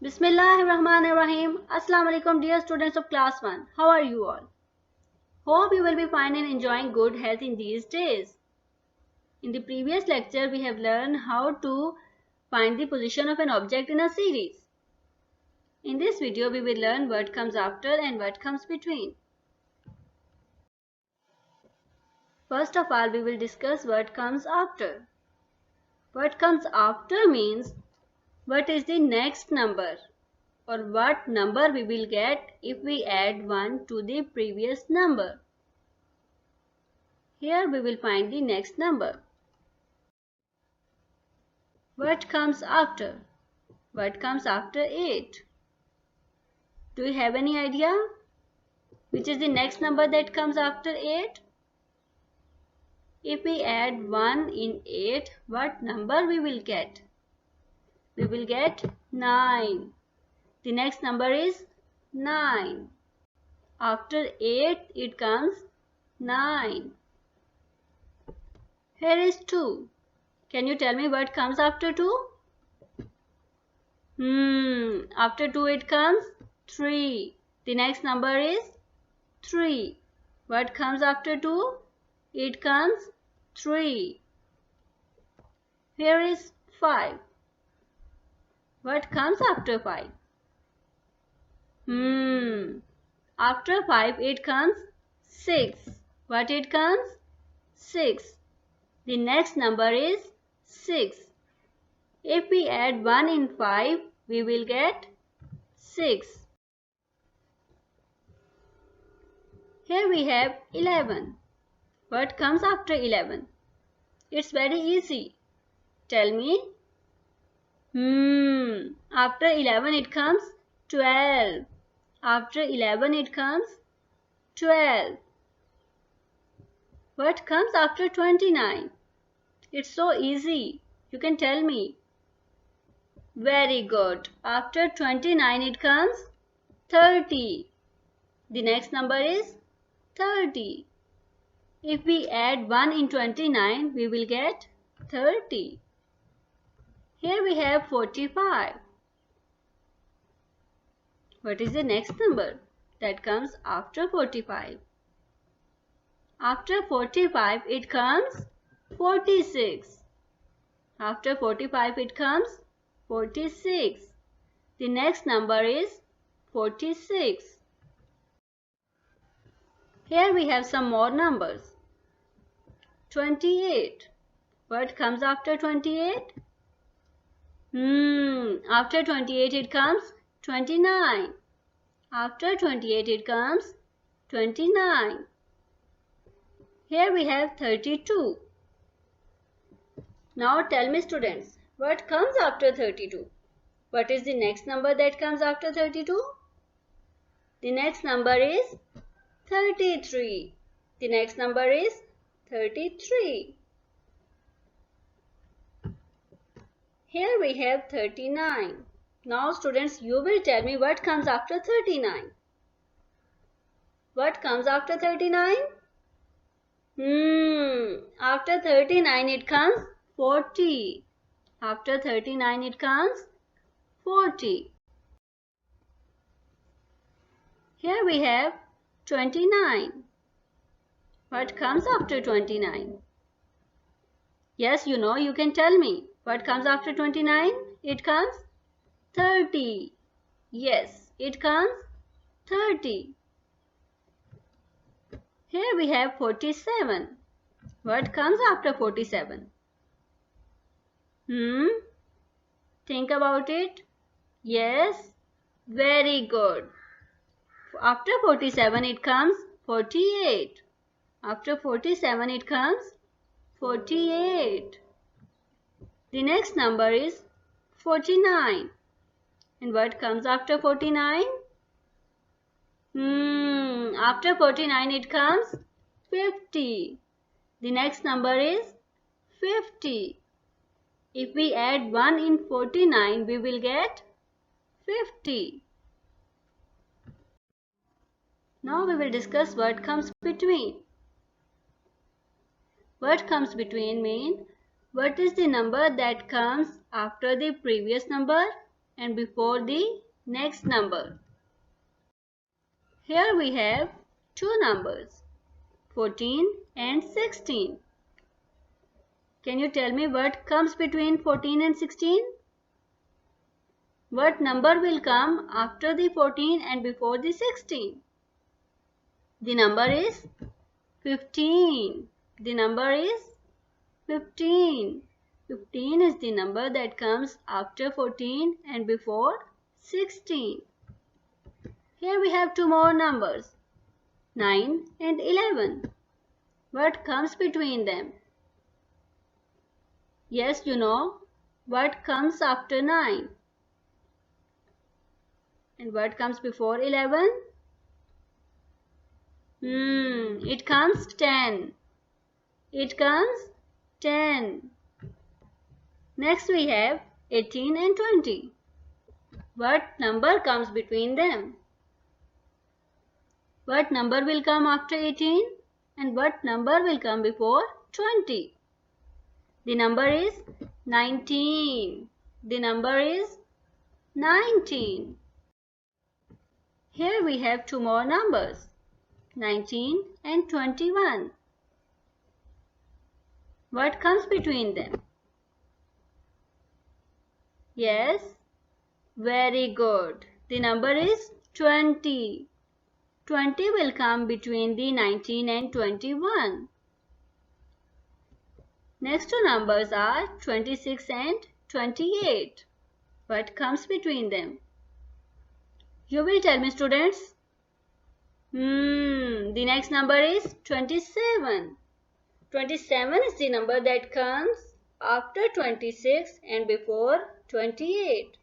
Bismillahirrahmanirrahim. Assalamu alaikum dear students of class 1. How are you all? Hope you will be fine and enjoying good health in these days. In the previous lecture we have learned how to find the position of an object in a series. In this video we will learn what comes after and what comes between. First of all we will discuss what comes after. What comes after means what is the next number or what number we will get if we add 1 to the previous number. Here we will find the next number. What comes after? What comes after 8? Do you have any idea? Which is the next number that comes after 8? If we add 1 in 8, what number we will get? We will get 9. The next number is 9. After 8, it comes 9. Here is 2. Can you tell me what comes after 2? After 2 it comes 3. The next number is 3. What comes after 2? It comes 3. Here is 5. What comes after 5? After 5 it comes 6. What it comes? 6. The next number is 6. If we add 1 in 5, we will get 6. Here we have 11. What comes after 11? It's very easy. Tell me. After 11 it comes 12. After 11 it comes 12. What comes after 29? It's so easy. You can tell me. Very good. After 29 it comes 30. The next number is 30. If we add 1 in 29, we will get 30. Here we have 45. What is the next number that comes after 45? After 45 it comes 46. After 45 it comes 46. The next number is 46. Here we have some more numbers. 28. What comes after 28? After 28 it comes 29. After 28 it comes 29. Here we have 32. Now tell me students, what comes after 32? What is the next number that comes after 32? The next number is 33. The next number is 33. Here we have 39. Now students, you will tell me what comes after 39. What comes after 39? After 39 it comes 40. After 39 it comes 40. Here we have 29. What comes after 29? Yes, you know, you can tell me. What comes after 29? It comes 30. Yes, it comes 30. Here we have 47. What comes after 47? Think about it. Yes, very good. After 47 it comes 48. After 47 it comes 48. The next number is 49. And what comes after 49? After 49 it comes 50. The next number is 50. If we add 1 in 49, we will get 50. Now we will discuss what comes between. What comes between means what is the number that comes after the previous number and before the next number. Here we have two numbers, 14 and 16. Can you tell me what comes between 14 and 16? What number will come after the 14 and before the 16? The number is 15. The number is 15. 15 is the number that comes after 14 and before 16. Here we have two more numbers, 9 and 11. What comes between them? Yes, you know. What comes after 9? And what comes before 11? It comes 10. It comes 10. Next we have 18 and 20. What number comes between them? What number will come after 18? And what number will come before 20? The number is 19. The number is 19. Here we have two more numbers, 19 and 21. What comes between them? Yes, very good. The number is 20. 20 will come between the 19 and 21. Next two numbers are 26 and 28. What comes between them? You will tell me, students. The next number is 27. 27 is the number that comes after 26 and before 28.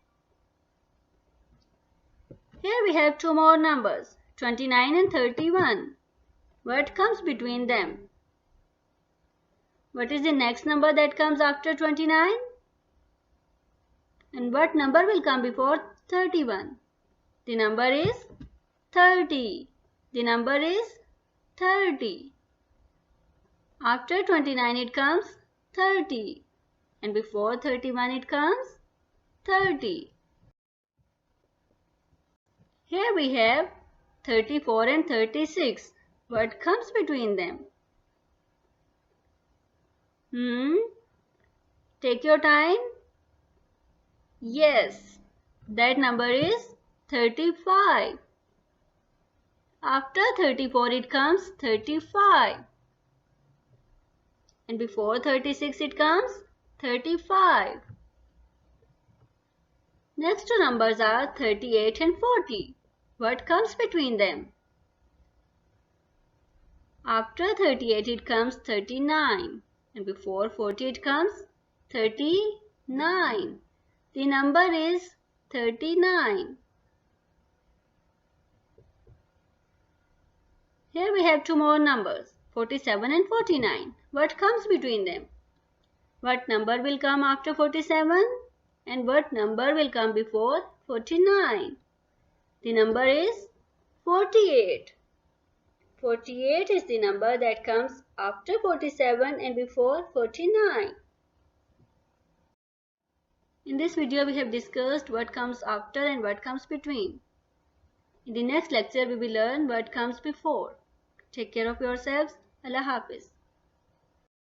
Here we have two more numbers, 29 and 31. What comes between them? What is the next number that comes after 29? And what number will come before 31? The number is 30. The number is 30. After 29 it comes 30. And before 31 it comes 30. Here we have 34 and 36. What comes between them? Take your time. Yes, that number is 35. After 34 it comes 35. And before 36 it comes 35. Next two numbers are 38 and 40. What comes between them? After 38 it comes 39. And before 40 it comes 39. The number is 39. Here we have two more numbers, 47 and 49. What comes between them? What number will come after 47? And what number will come before 49? The number is 48. 48 is the number that comes after 47 and before 49. In this video, we have discussed what comes after and what comes between. In the next lecture, we will learn what comes before. Take care of yourselves. Allah Hafiz.